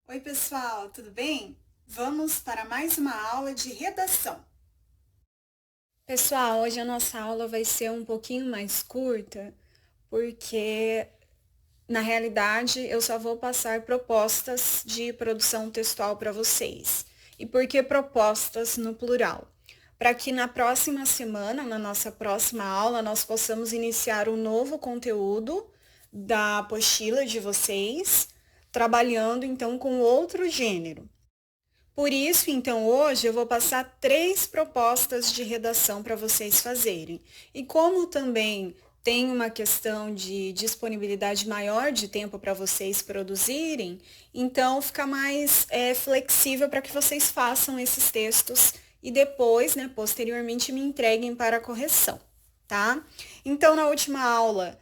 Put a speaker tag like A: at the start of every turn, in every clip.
A: Oi, pessoal, tudo bem? Vamos para mais uma aula de redação. Pessoal, hoje a nossa aula vai ser um pouquinho mais curta, porque na realidade eu só vou passar propostas de produção textual para vocês. E por que propostas no plural? Para que na próxima semana, na nossa próxima aula, nós possamos iniciar um novo conteúdo da apostila de vocês, trabalhando então com outro gênero. Por isso, então, hoje eu vou passar 3 propostas de redação para vocês fazerem. E como também tem uma questão de disponibilidade maior de tempo para vocês produzirem, então fica mais flexível para que vocês façam esses textos e depois, né, posteriormente, me entreguem para a correção, tá? Então, na última aula,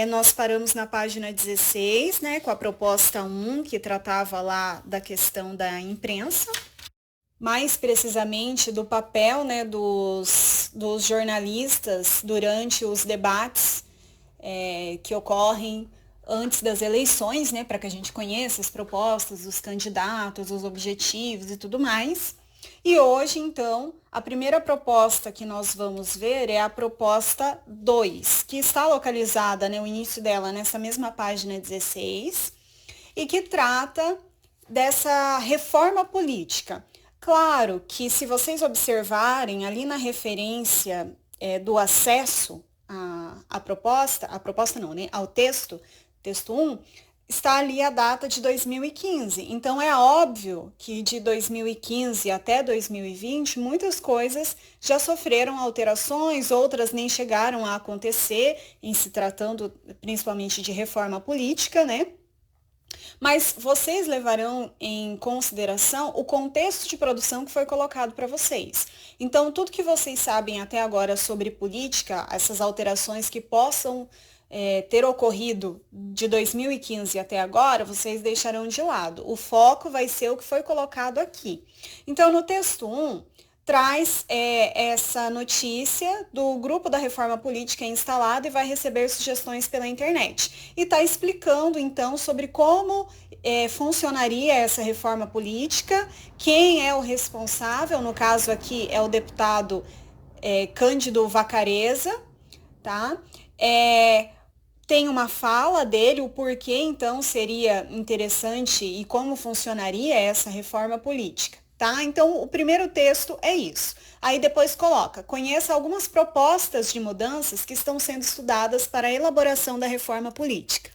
A: nós paramos na página 16, né, com a proposta 1, que tratava lá da questão da imprensa, mais precisamente do papel, né, dos jornalistas durante os debates que ocorrem antes das eleições, né, para que a gente conheça as propostas dos candidatos, os objetivos e tudo mais. E hoje, então, a primeira proposta que nós vamos ver é a proposta 2, que está localizada, né, o início dela nessa mesma página 16, e que trata dessa reforma política. Claro que se vocês observarem ali na referência do acesso à proposta não, né, ao texto 1, está ali a data de 2015. Então é óbvio que de 2015 até 2020, muitas coisas já sofreram alterações, outras nem chegaram a acontecer, em se tratando principalmente de reforma política, né? Mas vocês levarão em consideração o contexto de produção que foi colocado para vocês. Então, tudo que vocês sabem até agora sobre política, essas alterações que possam ter ocorrido de 2015 até agora, vocês deixarão de lado. O foco vai ser o que foi colocado aqui. Então, no texto 1, traz essa notícia do grupo da reforma política instalado e vai receber sugestões pela internet. E está explicando, então, sobre como funcionaria essa reforma política, quem é o responsável, no caso aqui é o deputado Cândido Vacareza, tá? Tem uma fala dele, o porquê então seria interessante e como funcionaria essa reforma política, tá? Então, o primeiro texto é isso. Aí depois coloca: conheça algumas propostas de mudanças que estão sendo estudadas para a elaboração da reforma política.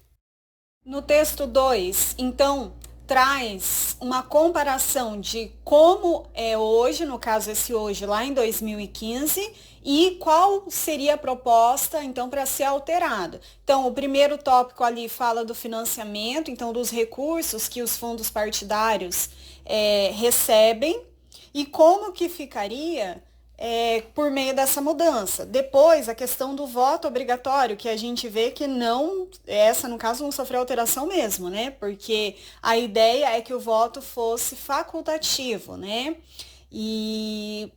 A: No texto 2, então, traz uma comparação de como é hoje, no caso esse hoje, lá em 2015, e qual seria a proposta, então, para ser alterada. Então, o primeiro tópico ali fala do financiamento, então, dos recursos que os fundos partidários recebem, e como que ficaria por meio dessa mudança. Depois, a questão do voto obrigatório, que a gente vê que não, essa no caso não sofreu alteração mesmo, né? Porque a ideia é que o voto fosse facultativo, né? E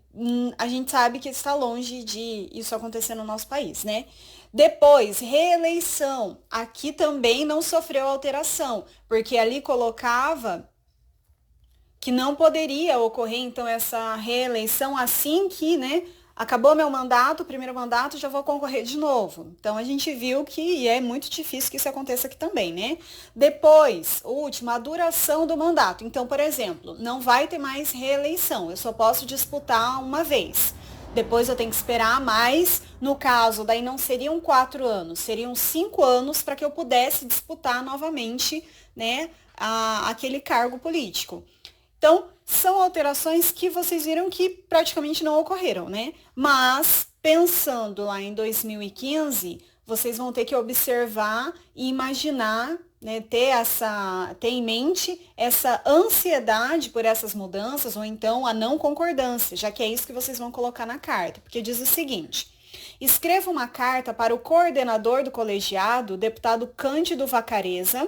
A: a gente sabe que está longe de isso acontecer no nosso país, né? Depois, reeleição. Aqui também não sofreu alteração, porque ali colocava que não poderia ocorrer, então, essa reeleição assim que, né, acabou meu mandato, o primeiro mandato, já vou concorrer de novo. Então, a gente viu que é muito difícil que isso aconteça aqui também, né? Depois, o último, a duração do mandato. Então, por exemplo, não vai ter mais reeleição, eu só posso disputar uma vez. Depois eu tenho que esperar mais. No caso, daí não seriam 4 anos, seriam 5 anos para que eu pudesse disputar novamente, né, aquele cargo político. Então, são alterações que vocês viram que praticamente não ocorreram, né? Mas, pensando lá em 2015, vocês vão ter que observar e imaginar, né, ter em mente essa ansiedade por essas mudanças ou então a não concordância, já que é isso que vocês vão colocar na carta, porque diz o seguinte: escreva uma carta para o coordenador do colegiado, o deputado Cândido Vacareza,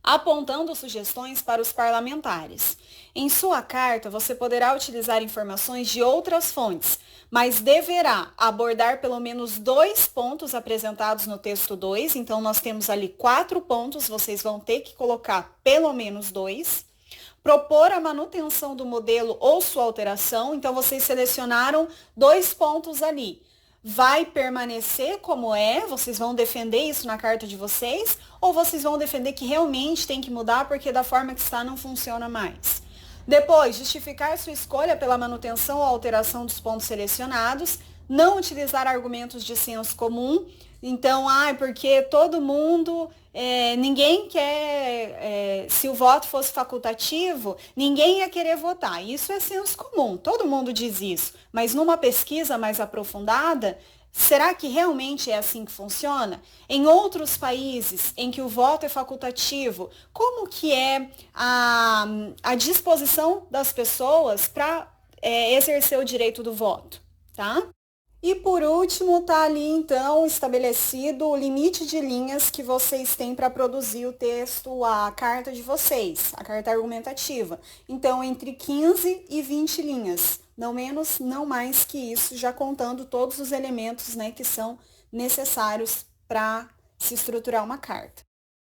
A: apontando sugestões para os parlamentares. Em sua carta, você poderá utilizar informações de outras fontes, mas deverá abordar pelo menos 2 pontos apresentados no texto 2. Então, nós temos ali 4 pontos, vocês vão ter que colocar pelo menos 2. propor a manutenção do modelo ou sua alteração. Então, vocês selecionaram 2 pontos ali. Vai permanecer como é? Vocês vão defender isso na carta de vocês? Ou vocês vão defender que realmente tem que mudar porque da forma que está não funciona mais? Depois, justificar sua escolha pela manutenção ou alteração dos pontos selecionados. Não utilizar argumentos de senso comum. Então, porque todo mundo, ninguém quer, se o voto fosse facultativo, ninguém ia querer votar. Isso é senso comum, todo mundo diz isso. Mas numa pesquisa mais aprofundada, será que realmente é assim que funciona? Em outros países em que o voto é facultativo, como que é a disposição das pessoas para exercer o direito do voto, tá? E por último, está ali então estabelecido o limite de linhas que vocês têm para produzir o texto, a carta de vocês, a carta argumentativa. Então, entre 15 e 20 linhas, não menos, não mais que isso, já contando todos os elementos, né, que são necessários para se estruturar uma carta.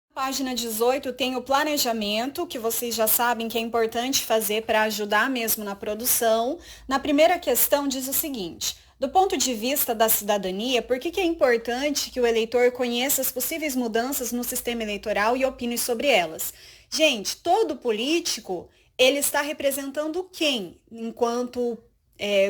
A: Na página 18 tem o planejamento, que vocês já sabem que é importante fazer para ajudar mesmo na produção. Na primeira questão diz o seguinte: do ponto de vista da cidadania, por que é importante que o eleitor conheça as possíveis mudanças no sistema eleitoral e opine sobre elas? Gente, todo político, ele está representando quem? Enquanto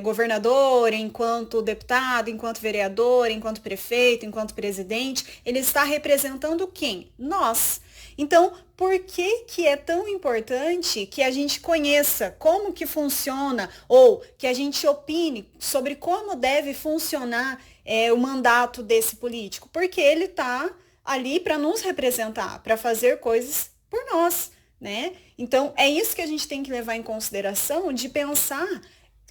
A: governador, enquanto deputado, enquanto vereador, enquanto prefeito, enquanto presidente, ele está representando quem? Nós. Então, por que é tão importante que a gente conheça como que funciona ou que a gente opine sobre como deve funcionar o mandato desse político? Porque ele está ali para nos representar, para fazer coisas por nós, né? Então, é isso que a gente tem que levar em consideração de pensar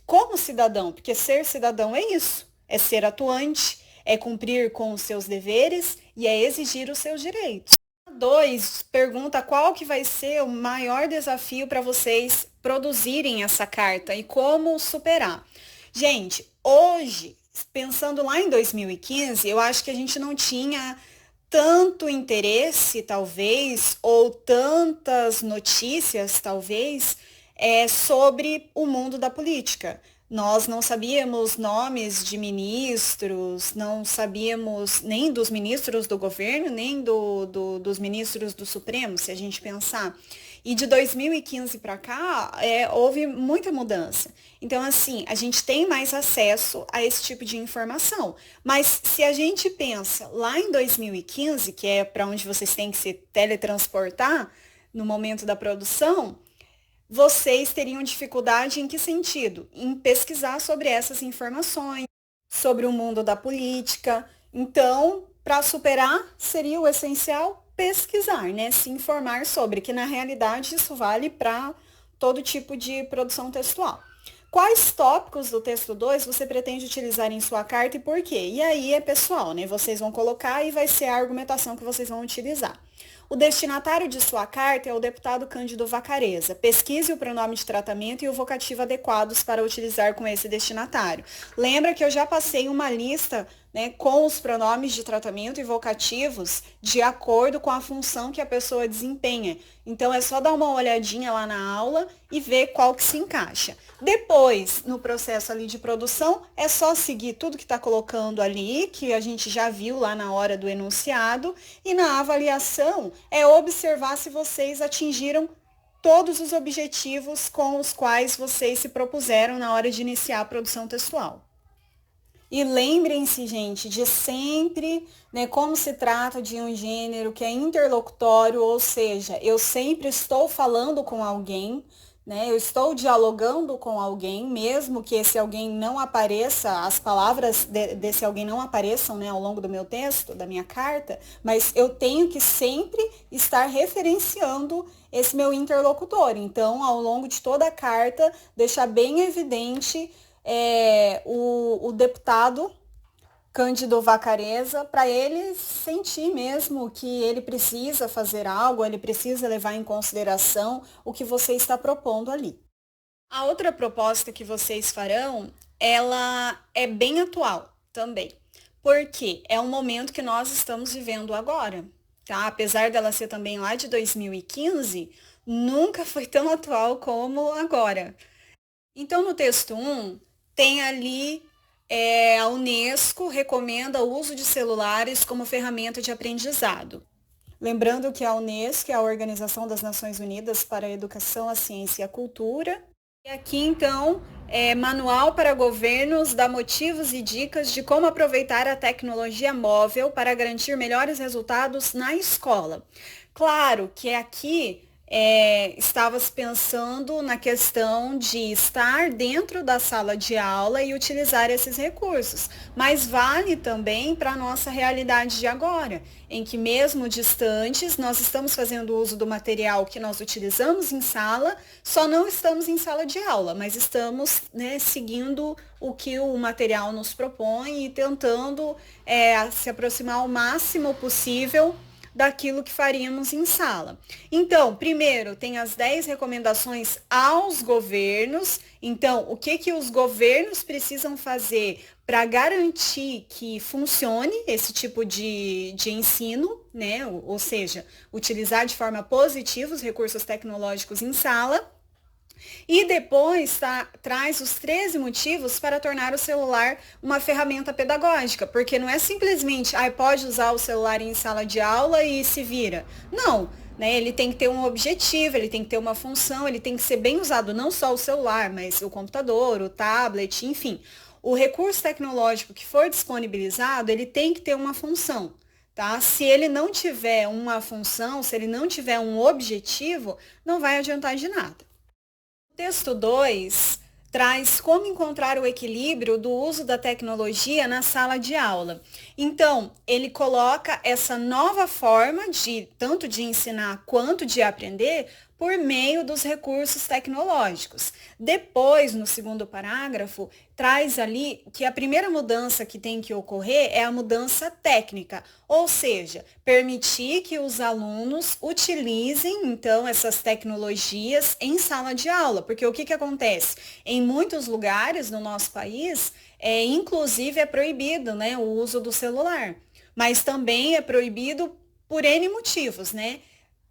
A: como cidadão, porque ser cidadão é isso, é ser atuante, é cumprir com os seus deveres e é exigir os seus direitos. 2 pergunta qual que vai ser o maior desafio para vocês produzirem essa carta e como superar. Gente, hoje, pensando lá em 2015, eu acho que a gente não tinha tanto interesse, talvez, ou tantas notícias, talvez, sobre o mundo da política. Nós não sabíamos nomes de ministros, não sabíamos nem dos ministros do governo, nem dos ministros do Supremo, se a gente pensar. E de 2015 para cá, houve muita mudança. Então, assim, a gente tem mais acesso a esse tipo de informação. Mas se a gente pensa lá em 2015, que é para onde vocês têm que se teletransportar no momento da produção, vocês teriam dificuldade em que sentido? Em pesquisar sobre essas informações, sobre o mundo da política. Então, para superar, seria o essencial pesquisar, né? Se informar sobre, que na realidade isso vale para todo tipo de produção textual. Quais tópicos do texto 2 você pretende utilizar em sua carta e por quê? E aí é pessoal, né? Vocês vão colocar e vai ser a argumentação que vocês vão utilizar. O destinatário de sua carta é o deputado Cândido Vacareza. Pesquise o pronome de tratamento e o vocativo adequados para utilizar com esse destinatário. Lembra que eu já passei uma lista, né, com os pronomes de tratamento e vocativos de acordo com a função que a pessoa desempenha. Então é só dar uma olhadinha lá na aula e ver qual que se encaixa. Depois, no processo ali de produção, é só seguir tudo que está colocando ali, que a gente já viu lá na hora do enunciado, e na avaliação é observar se vocês atingiram todos os objetivos com os quais vocês se propuseram na hora de iniciar a produção textual. E lembrem-se, gente, de sempre, né, como se trata de um gênero que é interlocutório, ou seja, eu sempre estou falando com alguém, né, eu estou dialogando com alguém, mesmo que esse alguém não apareça, as palavras desse alguém não apareçam, né, ao longo do meu texto, da minha carta, mas eu tenho que sempre estar referenciando esse meu interlocutor. Então, ao longo de toda a carta, deixar bem evidente o deputado Cândido Vacareza, para ele sentir mesmo que ele precisa fazer algo, ele precisa levar em consideração o que você está propondo ali. A outra proposta que vocês farão, ela é bem atual também, porque é um momento que nós estamos vivendo agora, tá? Apesar dela ser também lá de 2015, nunca foi tão atual como agora. Então, no texto 1, tem ali a Unesco recomenda o uso de celulares como ferramenta de aprendizado. Lembrando que a Unesco é a Organização das Nações Unidas para a Educação, a Ciência e a Cultura. E aqui, então, Manual para Governos dá motivos e dicas de como aproveitar a tecnologia móvel para garantir melhores resultados na escola. Claro que aqui estava-se pensando na questão de estar dentro da sala de aula e utilizar esses recursos, mas vale também para a nossa realidade de agora, em que mesmo distantes, nós estamos fazendo uso do material que nós utilizamos em sala, só não estamos em sala de aula, mas estamos, né, seguindo o que o material nos propõe e tentando se aproximar o máximo possível daquilo que faríamos em sala. Então, primeiro, tem as 10 recomendações aos governos. Então, o que os governos precisam fazer para garantir que funcione esse tipo de ensino, né? Ou seja, utilizar de forma positiva os recursos tecnológicos em sala. E depois traz os 13 motivos para tornar o celular uma ferramenta pedagógica, porque não é simplesmente, pode usar o celular em sala de aula e se vira. Não, né? Ele tem que ter um objetivo, ele tem que ter uma função, ele tem que ser bem usado, não só o celular, mas o computador, o tablet, enfim. O recurso tecnológico que for disponibilizado, ele tem que ter uma função. Tá? Se ele não tiver uma função, se ele não tiver um objetivo, não vai adiantar de nada. O texto 2 traz como encontrar o equilíbrio do uso da tecnologia na sala de aula. Então, ele coloca essa nova forma de tanto de ensinar quanto de aprender por meio dos recursos tecnológicos. Depois, no segundo parágrafo, traz ali que a primeira mudança que tem que ocorrer é a mudança técnica, ou seja, permitir que os alunos utilizem, então, essas tecnologias em sala de aula, porque o que acontece? Em muitos lugares no nosso país, inclusive é proibido, né, o uso do celular, mas também é proibido por N motivos, né?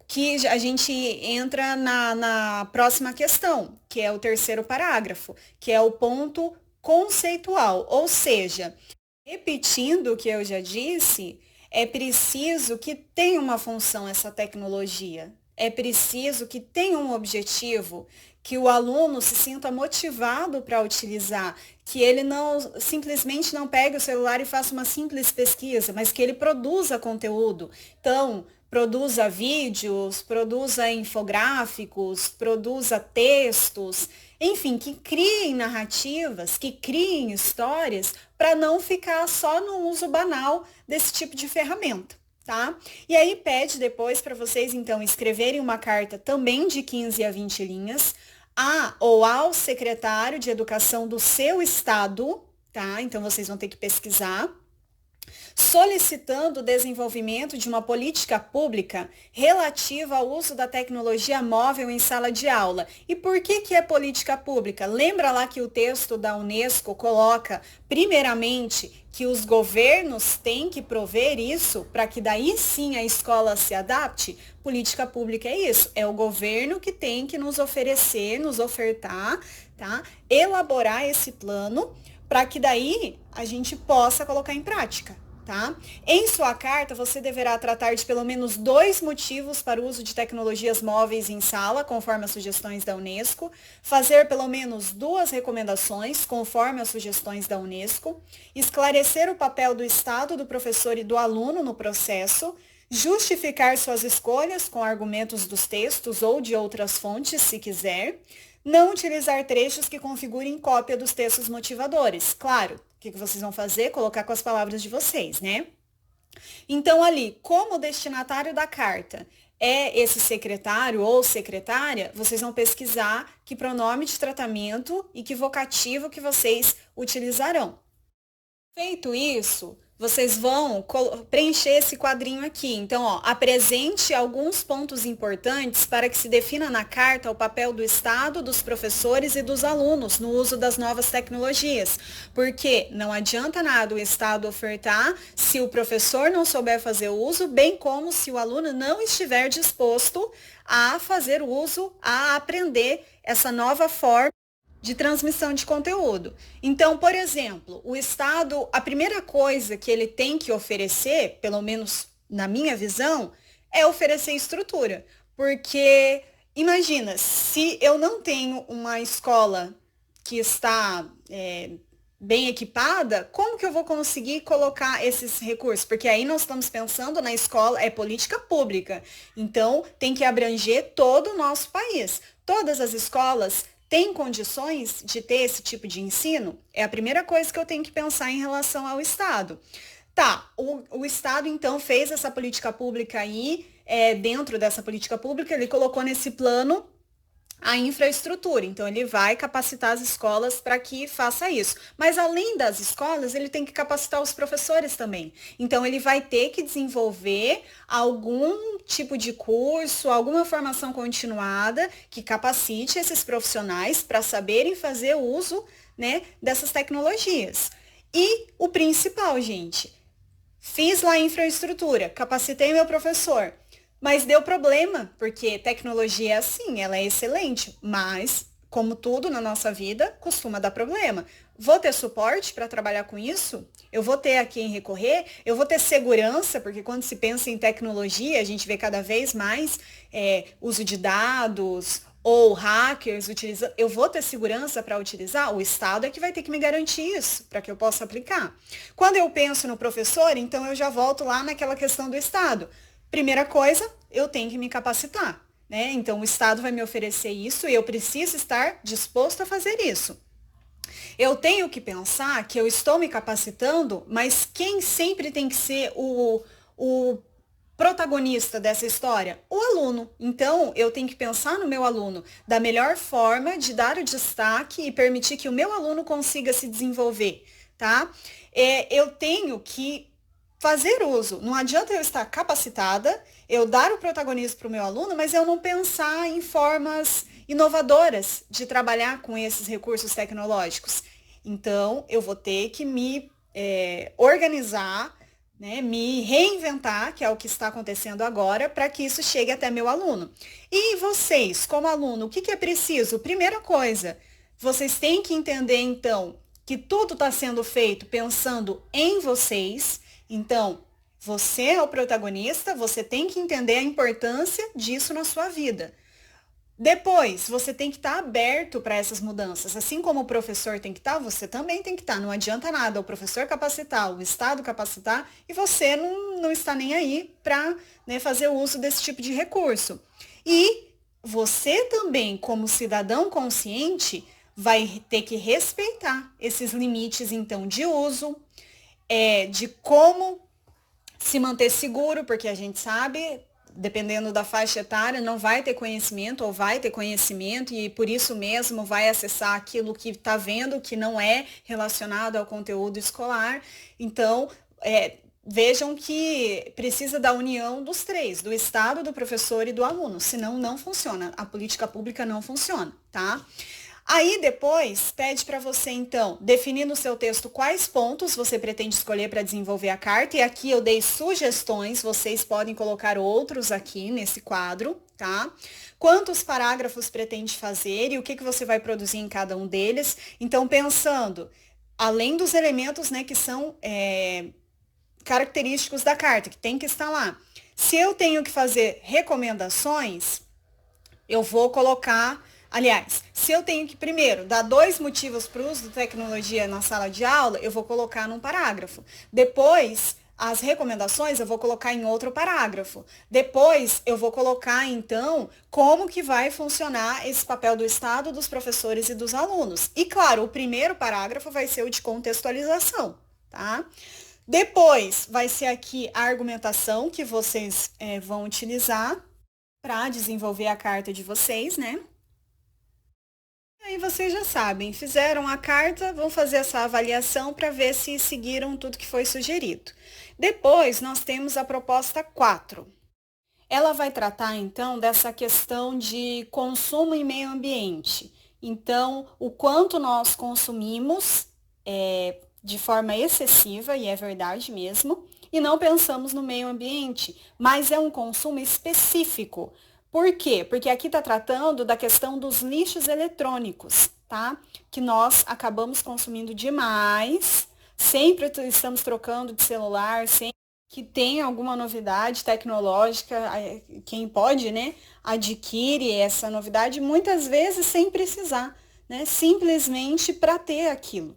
A: Que a gente entra na próxima questão, que é o terceiro parágrafo, que é o ponto conceitual, ou seja, repetindo o que eu já disse, é preciso que tenha uma função essa tecnologia, é preciso que tenha um objetivo, que o aluno se sinta motivado para utilizar, que ele não simplesmente não pegue o celular e faça uma simples pesquisa, mas que ele produza conteúdo. Então, produza vídeos, produza infográficos, produza textos, enfim, que criem narrativas, que criem histórias para não ficar só no uso banal desse tipo de ferramenta. Tá? E aí pede depois para vocês, então, escreverem uma carta também de 15 a 20 linhas a ou ao secretário de educação do seu estado, tá? Então, vocês vão ter que pesquisar, solicitando o desenvolvimento de uma política pública relativa ao uso da tecnologia móvel em sala de aula. E por que é política pública? Lembra lá que o texto da Unesco coloca, primeiramente, que os governos têm que prover isso para que daí sim a escola se adapte? Política pública é isso, é o governo que tem que nos oferecer, nos ofertar, tá? Elaborar esse plano para que daí a gente possa colocar em prática. Tá? Em sua carta, você deverá tratar de pelo menos 2 motivos para o uso de tecnologias móveis em sala, conforme as sugestões da Unesco, fazer pelo menos 2 recomendações, conforme as sugestões da Unesco, esclarecer o papel do Estado, do professor e do aluno no processo, justificar suas escolhas com argumentos dos textos ou de outras fontes, se quiser, não utilizar trechos que configurem cópia dos textos motivadores. Claro, o que vocês vão fazer? Colocar com as palavras de vocês, né? Então, ali, como o destinatário da carta é esse secretário ou secretária, vocês vão pesquisar que pronome de tratamento e que vocativo que vocês utilizarão. Feito isso, vocês vão preencher esse quadrinho aqui. Então, ó, apresente alguns pontos importantes para que se defina na carta o papel do Estado, dos professores e dos alunos no uso das novas tecnologias. Porque não adianta nada o Estado ofertar se o professor não souber fazer uso, bem como se o aluno não estiver disposto a fazer uso, a aprender essa nova forma de transmissão de conteúdo. Então, por exemplo, o Estado, a primeira coisa que ele tem que oferecer, pelo menos na minha visão, é oferecer estrutura. Porque imagina, se eu não tenho uma escola que está bem equipada, como que eu vou conseguir colocar esses recursos? Porque aí nós estamos pensando na escola, é política pública. Então, tem que abranger todo o nosso país. Todas as escolas têm condições de ter esse tipo de ensino? É a primeira coisa que eu tenho que pensar em relação ao Estado. Tá, o Estado então fez essa política pública aí, dentro dessa política pública, ele colocou nesse plano a infraestrutura. Então, ele vai capacitar as escolas para que faça isso. Mas, além das escolas, ele tem que capacitar os professores também. Então, ele vai ter que desenvolver algum tipo de curso, alguma formação continuada que capacite esses profissionais para saberem fazer uso, né, dessas tecnologias. E o principal, gente, fiz lá a infraestrutura, capacitei meu professor. Mas deu problema, porque tecnologia é assim, ela é excelente, mas, como tudo na nossa vida, costuma dar problema. Vou ter suporte para trabalhar com isso? Eu vou ter a quem recorrer? Eu vou ter segurança, porque quando se pensa em tecnologia, a gente vê cada vez mais uso de dados ou hackers utilizando. Eu vou ter segurança para utilizar? O Estado é que vai ter que me garantir isso, para que eu possa aplicar. Quando eu penso no professor, então eu já volto lá naquela questão do Estado. Primeira coisa, eu tenho que me capacitar, né? Então, o Estado vai me oferecer isso e eu preciso estar disposto a fazer isso. Eu tenho que pensar que eu estou me capacitando, mas quem sempre tem que ser o protagonista dessa história? O aluno. Então, eu tenho que pensar no meu aluno da melhor forma de dar o destaque e permitir que o meu aluno consiga se desenvolver, tá? Eu tenho que fazer uso. Não adianta eu estar capacitada, eu dar o protagonismo para o meu aluno, mas eu não pensar em formas inovadoras de trabalhar com esses recursos tecnológicos. Então, eu vou ter que me organizar, né, me reinventar, que é o que está acontecendo agora, para que isso chegue até meu aluno. E vocês, como aluno, o que é preciso? Primeira coisa, vocês têm que entender, então, que tudo está sendo feito pensando em vocês. Então, você é o protagonista, você tem que entender a importância disso na sua vida. Depois, você tem que estar aberto para essas mudanças. Assim como o professor tem que estar, você também tem que estar. Não adianta nada o professor capacitar, o Estado capacitar e você não está nem aí para, né, fazer uso desse tipo de recurso. E você também, como cidadão consciente, vai ter que respeitar esses limites, então, de uso, de como se manter seguro, porque a gente sabe, dependendo da faixa etária, não vai ter conhecimento ou vai ter conhecimento e por isso mesmo vai acessar aquilo que está vendo que não é relacionado ao conteúdo escolar. Então, vejam que precisa da união dos três, do Estado, do professor e do aluno, senão não funciona, a política pública não funciona, tá? Aí depois pede para você, então, definir no seu texto quais pontos você pretende escolher para desenvolver a carta. E aqui eu dei sugestões, vocês podem colocar outros aqui nesse quadro, tá? Quantos parágrafos pretende fazer e o que você vai produzir em cada um deles. Então, pensando, além dos elementos, né, que são característicos da carta, que tem que estar lá. Se eu tenho que fazer recomendações, eu vou colocar. Aliás, se eu tenho que, primeiro, dar 2 motivos para o uso de tecnologia na sala de aula, eu vou colocar num parágrafo. Depois, as recomendações eu vou colocar em outro parágrafo. Depois, eu vou colocar, então, como que vai funcionar esse papel do Estado, dos professores e dos alunos. E, claro, o primeiro parágrafo vai ser o de contextualização, tá? Depois, vai ser aqui a argumentação que vocês vão utilizar para desenvolver a carta de vocês, né? Aí vocês já sabem, fizeram a carta, vão fazer essa avaliação para ver se seguiram tudo que foi sugerido. Depois, nós temos a proposta 4. Ela vai tratar, então, dessa questão de consumo em meio ambiente. Então, o quanto nós consumimos de forma excessiva, e é verdade mesmo, e não pensamos no meio ambiente, mas é um consumo específico. Por quê? Porque aqui está tratando da questão dos lixos eletrônicos, tá? Que nós acabamos consumindo demais, sempre estamos trocando de celular, sempre que tem alguma novidade tecnológica, quem pode, né, adquire essa novidade muitas vezes sem precisar, né? Simplesmente para ter aquilo.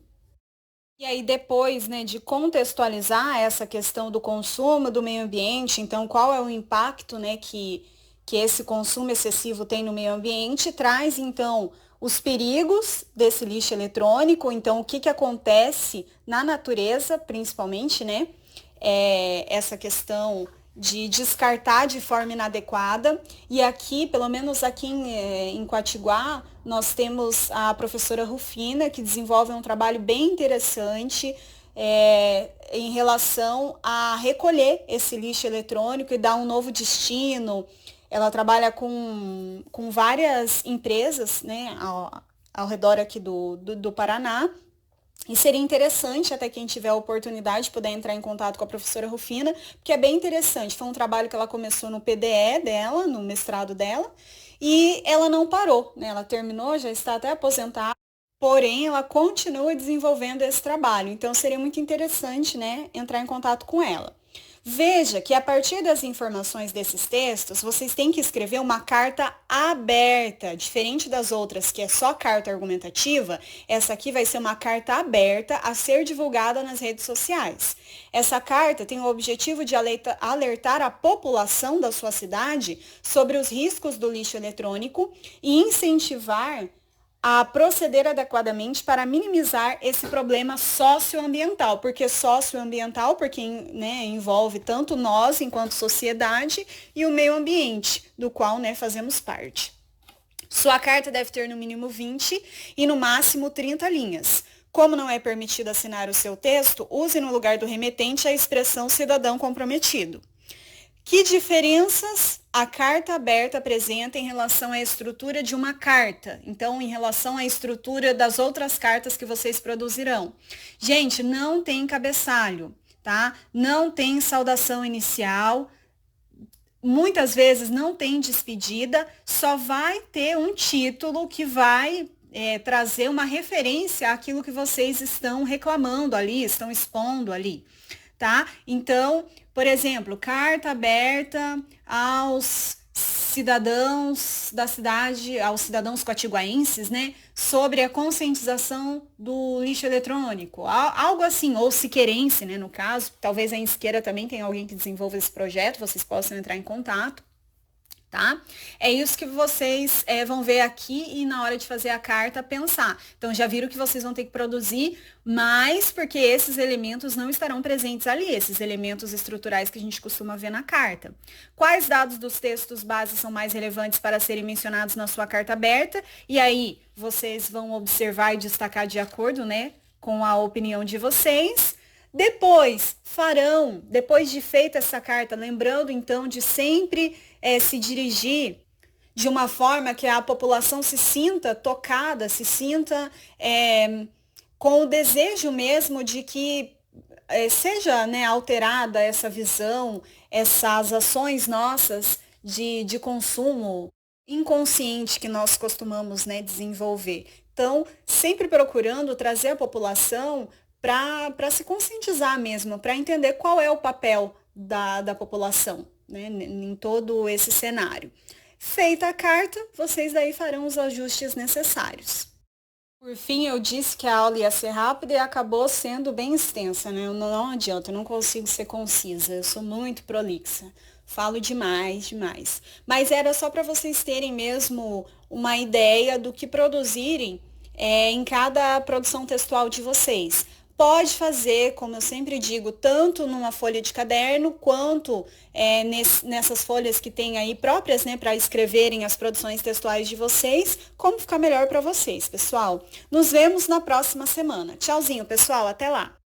A: E aí, depois, né, de contextualizar essa questão do consumo do meio ambiente, então, qual é o impacto, né, que esse consumo excessivo tem no meio ambiente, traz, então, os perigos desse lixo eletrônico, então, o que, que acontece na natureza, principalmente, né, essa questão de descartar de forma inadequada. E aqui, pelo menos aqui em Quatiguá, nós temos a professora Rufina, que desenvolve um trabalho bem interessante em relação a recolher esse lixo eletrônico e dar um novo destino. Ela trabalha com várias empresas, né, ao redor aqui do Paraná. E seria interessante, até quem tiver a oportunidade, poder entrar em contato com a professora Rufina, porque é bem interessante. Foi um trabalho que ela começou no PDE dela, no mestrado dela, e ela não parou, né? Ela terminou, já está até aposentada, porém ela continua desenvolvendo esse trabalho. Então seria muito interessante, né, entrar em contato com ela. Veja que a partir das informações desses textos, vocês têm que escrever uma carta aberta, diferente das outras, que é só carta argumentativa, essa aqui vai ser uma carta aberta a ser divulgada nas redes sociais. Essa carta tem o objetivo de alertar a população da sua cidade sobre os riscos do lixo eletrônico e incentivar a proceder adequadamente para minimizar esse problema socioambiental, porque né, envolve tanto nós enquanto sociedade e o meio ambiente, do qual, né, fazemos parte. Sua carta deve ter no mínimo 20 e no máximo 30 linhas. Como não é permitido assinar o seu texto, use no lugar do remetente a expressão cidadão comprometido. Que diferenças a carta aberta apresenta em relação à estrutura de uma carta? Então, em relação à estrutura das outras cartas que vocês produzirão. Gente, não tem cabeçalho, tá? Não tem saudação inicial. Muitas vezes não tem despedida, só vai ter um título que vai trazer uma referência àquilo que vocês estão reclamando ali, estão expondo ali, tá? Então, por exemplo, carta aberta aos cidadãos da cidade, aos cidadãos quatiguaenses, né, sobre a conscientização do lixo eletrônico, algo assim, ou siqueirense, né, no caso, talvez em Siqueira também tenha alguém que desenvolva esse projeto, vocês possam entrar em contato. Tá? É isso que vocês vão ver aqui e na hora de fazer a carta pensar. Então já viram que vocês vão ter que produzir mais porque esses elementos não estarão presentes ali, esses elementos estruturais que a gente costuma ver na carta. Quais dados dos textos base são mais relevantes para serem mencionados na sua carta aberta? E aí vocês vão observar e destacar de acordo, né, com a opinião de vocês. Depois de feita essa carta, lembrando então de sempre se dirigir de uma forma que a população se sinta tocada, se sinta com o desejo mesmo de que seja, né, alterada essa visão, essas ações nossas de consumo inconsciente que nós costumamos, né, desenvolver. Então, sempre procurando trazer a população para se conscientizar mesmo, para entender qual é o papel da população, né, em todo esse cenário. Feita a carta, vocês daí farão os ajustes necessários. Por fim, eu disse que a aula ia ser rápida e acabou sendo bem extensa, né? Não adianta, eu não consigo ser concisa, eu sou muito prolixa. Falo demais, demais. Mas era só para vocês terem mesmo uma ideia do que produzirem em cada produção textual de vocês. Pode fazer, como eu sempre digo, tanto numa folha de caderno, quanto nessas folhas que tem aí próprias, né, para escreverem as produções textuais de vocês, como ficar melhor para vocês, pessoal. Nos vemos na próxima semana. Tchauzinho, pessoal, até lá!